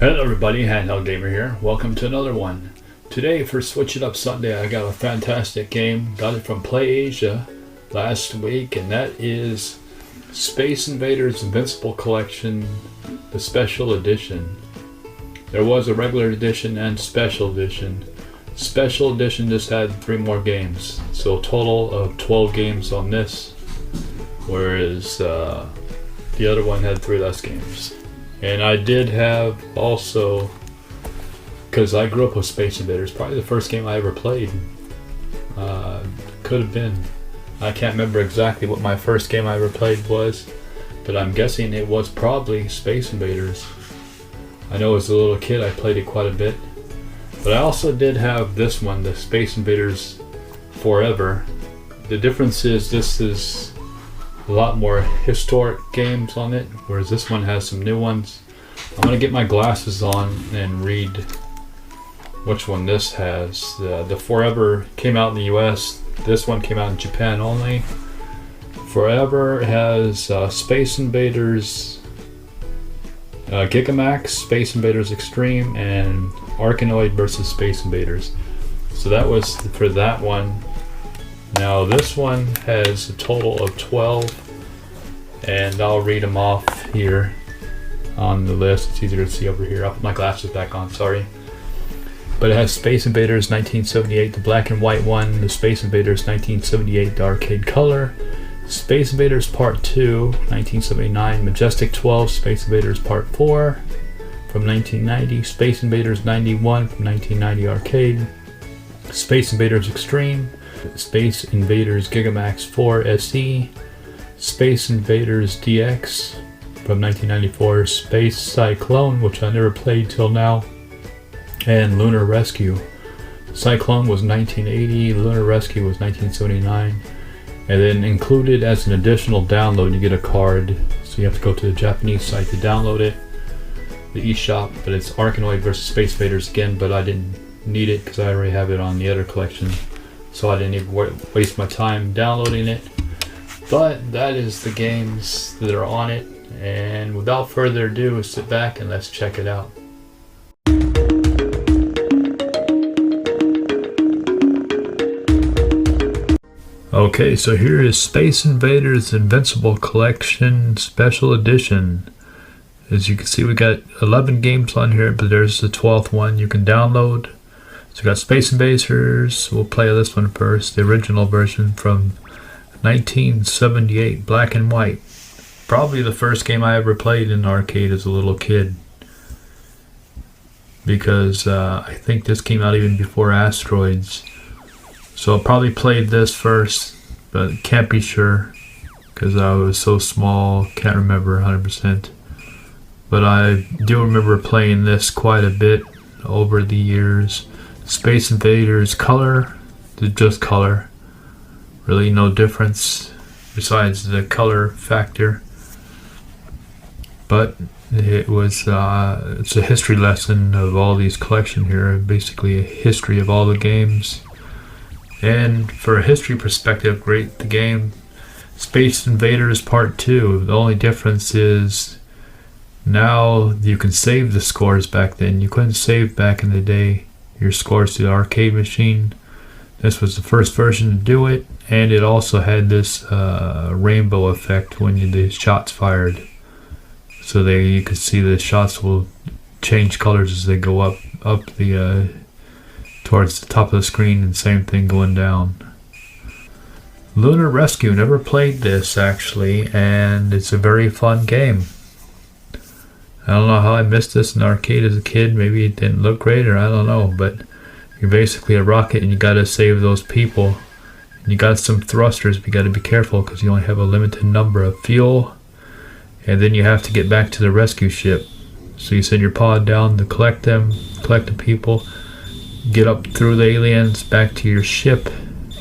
Hello everybody, Handheld Gamer here. Welcome to another one. Today for Switch It Up Sunday, I got a fantastic game. Got it from PlayAsia last week, and that is Space Invaders Invincible Collection, the Special Edition. There was a regular edition and special edition. Special edition just had 3 more games, so a total of 12 games on this, whereas the other one had 3 less games. And I did have also, because I grew up with Space Invaders, probably the first game I ever played. Could have been. I can't remember exactly what my first game I ever played was, but I'm guessing it was probably Space Invaders. I know as a little kid I played it quite a bit. But I also did have this one, the Space Invaders Forever. The difference is this is a lot more historic games on it, whereas this one has some new ones. I'm gonna get my glasses on and read which one this has. The Forever came out in the US. This one came out in Japan only. Forever has Space Invaders Gigamax, Space Invaders Extreme, and Arkanoid versus Space Invaders. So that was for that one. Now this one has a total of 12, and I'll read them off here on the list. It's easier to see over here. I'll put my glasses back on, sorry. But it has Space Invaders 1978, the black and white one, the Space Invaders 1978, the arcade color, Space Invaders Part 2, 1979, Majestic 12, Space Invaders Part 4 from 1990, Space Invaders 91 from 1990 arcade, Space Invaders Extreme, Space Invaders Gigamax 4 SE, Space Invaders DX from 1994, Space Cyclone, which I never played till now, and Lunar Rescue. Cyclone was 1980, Lunar Rescue was 1979, and then included as an additional download you get a card, so you have to go to the Japanese site to download it, the eShop, but it's Arkanoid versus Space Invaders again, but I didn't need it because I already have it on the other collection. So I didn't even waste my time downloading it. But that is the games that are on it. And without further ado, sit back and let's check it out. Okay, so here is Space Invaders Invincible Collection Special Edition. As you can see, we got 11 games on here, but there's the 12th one you can download. So we got Space Invaders. We'll play this one first, the original version from 1978, black and white. Probably the first game I ever played in an arcade as a little kid, because I think this came out even before Asteroids. So I probably played this first, but can't be sure because I was so small, can't remember 100%. But I do remember playing this quite a bit over the years. Space Invaders Color, just color, really no difference besides the color factor, but it was it's a history lesson of all these collection here, basically a history of all the games, and for a history perspective, great the game. Space Invaders Part 2, the only difference is now you can save the scores. Back then you couldn't save back in the day your scores to the arcade machine. This was the first version to do it, and it also had this rainbow effect when the shots fired. So you could see the shots will change colors as they go up the towards the top of the screen, and same thing going down. Lunar Rescue, never played this actually, and it's a very fun game. I don't know how I missed this in the arcade as a kid. Maybe it didn't look great, or I don't know, but you're basically a rocket and you gotta save those people. And you got some thrusters, but you gotta be careful because you only have a limited number of fuel. And then you have to get back to the rescue ship. So you send your pod down to collect them, collect the people, get up through the aliens, back to your ship,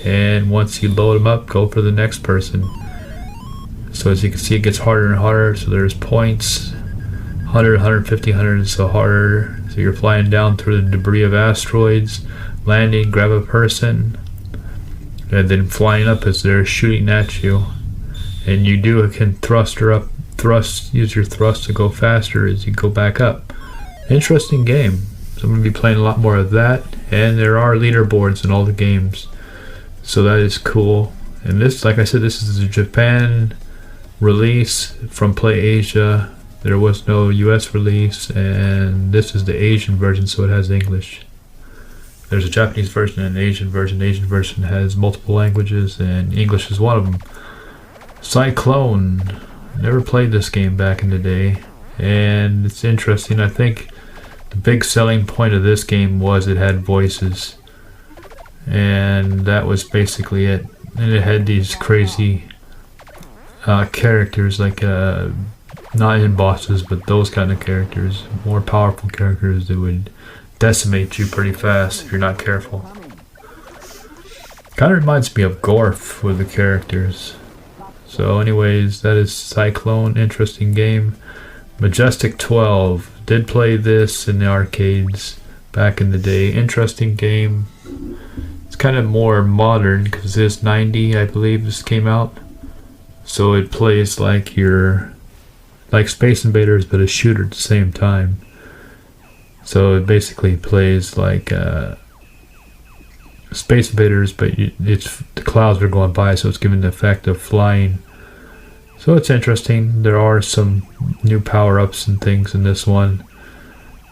and once you load them up, go for the next person. So as you can see, it gets harder and harder, so there's points. 100, 150, 100 is so harder. So you're flying down through the debris of asteroids, landing, grab a person, and then flying up as they're shooting at you. And you can use your thrust to go faster as you go back up. interesting game. So I'm going to be playing a lot more of that, and there are leaderboards in all the games, so that is cool. And this, like I said, this is the Japan release from Play Asia. There was no US release, and this is the Asian version, so it has English. There's a Japanese version and an Asian version. The Asian version has multiple languages, and English is one of them. Cyclone. Never played this game back in the day, and it's interesting. I think the big selling point of this game was it had voices, and that was basically it. And it had these crazy characters, like not in bosses, but those kind of characters, more powerful characters that would decimate you pretty fast if you're not careful. Kind of reminds me of Gorf with the characters. So anyways, that is Cyclone. Interesting game. Majestic 12. Did play this in the arcades back in the day. Interesting game. It's kind of more modern because it's 90, I believe this came out. So it plays like Space Invaders, but a shooter at the same time. So it basically plays like Space Invaders, but the clouds are going by, so it's giving the effect of flying. So it's interesting. There are some new power-ups and things in this one.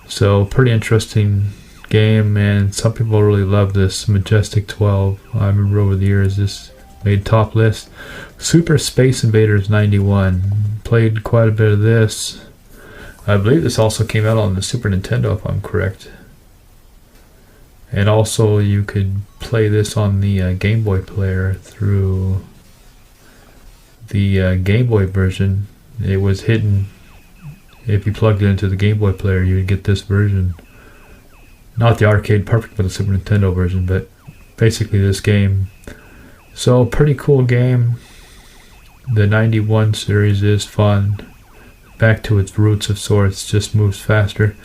So pretty interesting game, and some people really love this Majestic 12. I remember over the years this made top list. Super Space Invaders 91. Played quite a bit of this. I believe this also came out on the Super Nintendo, if I'm correct. And also you could play this on the Game Boy player through the Game Boy version. It was hidden. If you plugged it into the Game Boy player, you would get this version. Not the arcade perfect, but the Super Nintendo version, but basically this game. So pretty cool game. The 91 series is fun. Back to its roots of sorts, just moves faster.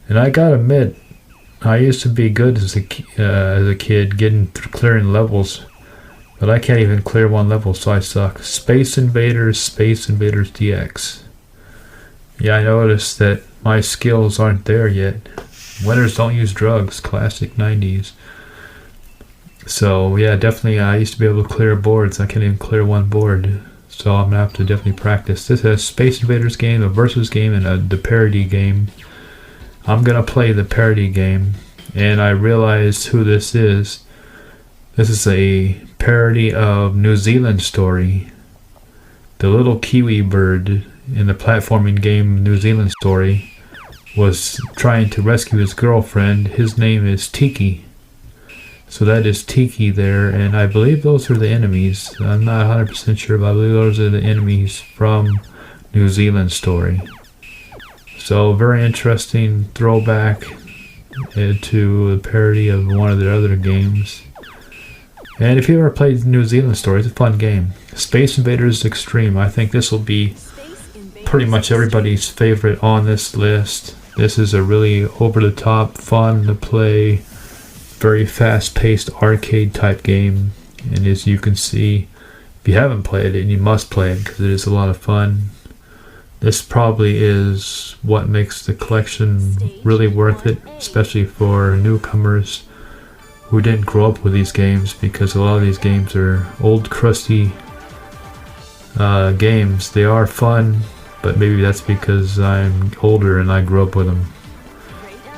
And I gotta admit, I used to be good as a kid, clearing levels, but I can't even clear one level, so I suck. Space Invaders DX. Yeah, I noticed that my skills aren't there yet. Winners don't use drugs, classic 90s. So yeah, definitely I used to be able to clear boards. I can't even clear one board. So I'm going to have to definitely practice. This has Space Invaders game, a versus game, and the parody game. I'm going to play the parody game, and I realized who this is. This is a parody of New Zealand Story. The little kiwi bird in the platforming game New Zealand Story was trying to rescue his girlfriend. His name is Tiki. So that is Tiki there, and I believe those are the enemies. I'm not 100% sure, but I believe those are the enemies from New Zealand Story. So very interesting throwback to the parody of one of the other games. And if you ever played New Zealand Story, it's a fun game. Space Invaders Extreme. I think this will be pretty much everybody's favorite on this list. This is a really over-the-top, fun to play, very fast-paced arcade type game, and as you can see, if you haven't played it, you must play it because it is a lot of fun. This probably is what makes the collection really worth it, especially for newcomers who didn't grow up with these games, because a lot of these games are old crusty games. They are fun, but maybe that's because I'm older and I grew up with them.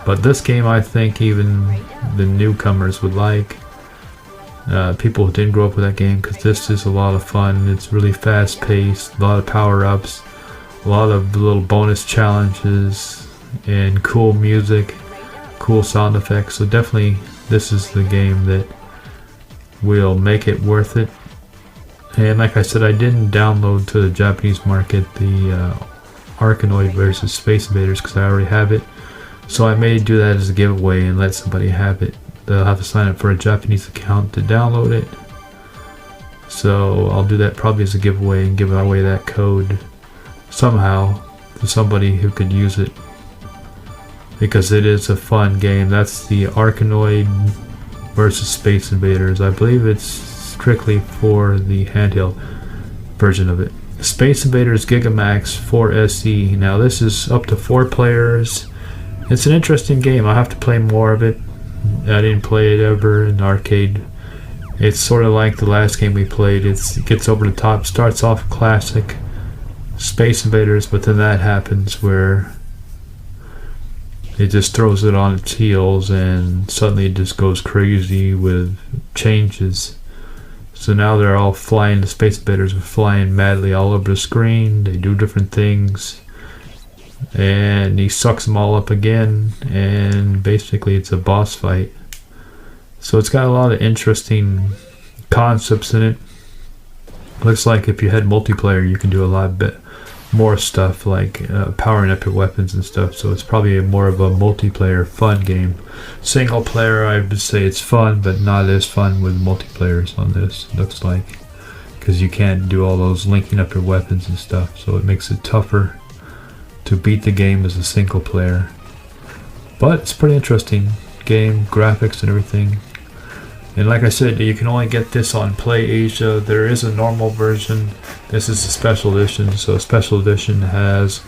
But this game, I think even the newcomers would like. People who didn't grow up with that game, because this is a lot of fun. It's really fast paced, a lot of power-ups, a lot of little bonus challenges, and cool music, cool sound effects. So definitely this is the game that will make it worth it. And like I said, I didn't download to the Japanese market the Arkanoid versus Space Invaders because I already have it. So I may do that as a giveaway and let somebody have it. They'll have to sign up for a Japanese account to download it. So I'll do that probably as a giveaway and give away that code somehow to somebody who could use it, because it is a fun game. That's the Arkanoid versus Space Invaders. I believe it's strictly for the handheld version of it. Space Invaders Gigamax 4 SE. Now this is up to 4 players, It's an interesting game. I have to play more of it. I didn't play it ever in arcade. It's sort of like the last game we played. It gets over the top. Starts off classic Space Invaders, but then that happens where it just throws it on its heels and suddenly it just goes crazy with changes. So now they're all flying. The Space Invaders are flying madly all over the screen. They do different things. And he sucks them all up again. And basically it's a boss fight. So it's got a lot of interesting concepts in it. Looks like if you had multiplayer, you can do a lot more stuff, like powering up your weapons and stuff. So it's probably more of a multiplayer fun game. Single player, I would say it's fun, but not as fun with multiplayers on this, looks like, because you can't do all those linking up your weapons and stuff. So it makes it tougher to beat the game as a single player. But it's a pretty interesting game, graphics and everything. And like I said, you can only get this on Play Asia. There is a normal version. This is a special edition. So special edition has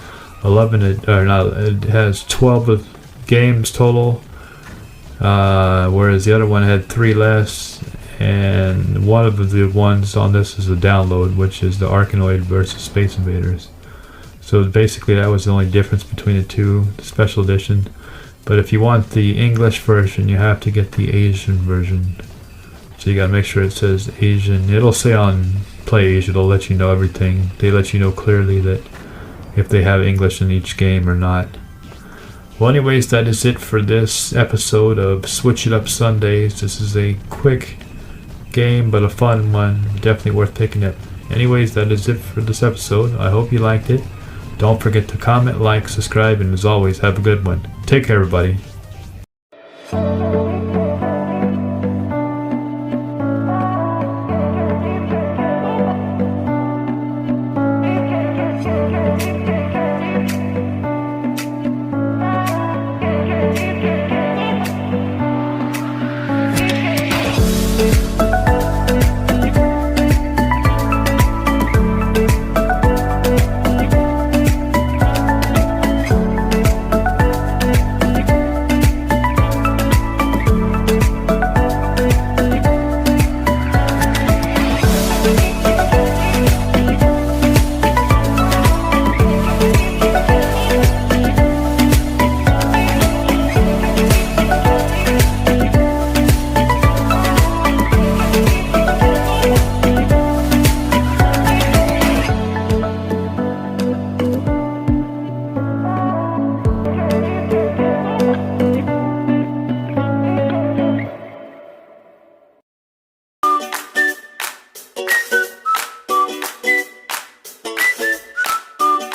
it has 12 games total, whereas the other one had 3 less. And one of the ones on this is a download, which is the Arkanoid versus Space Invaders. So basically that was the only difference between the two, the special edition. But if you want the English version, you have to get the Asian version. So you gotta make sure it says Asian. It'll say on Play Asia, it'll let you know everything. They let you know clearly that if they have English in each game or not. Well, anyways, that is it for this episode of Switch It Up Sundays. This is a quick game, but a fun one. Definitely worth picking up. Anyways, that is it for this episode. I hope you liked it. Don't forget to comment, like, subscribe, and as always, have a good one. Take care, everybody.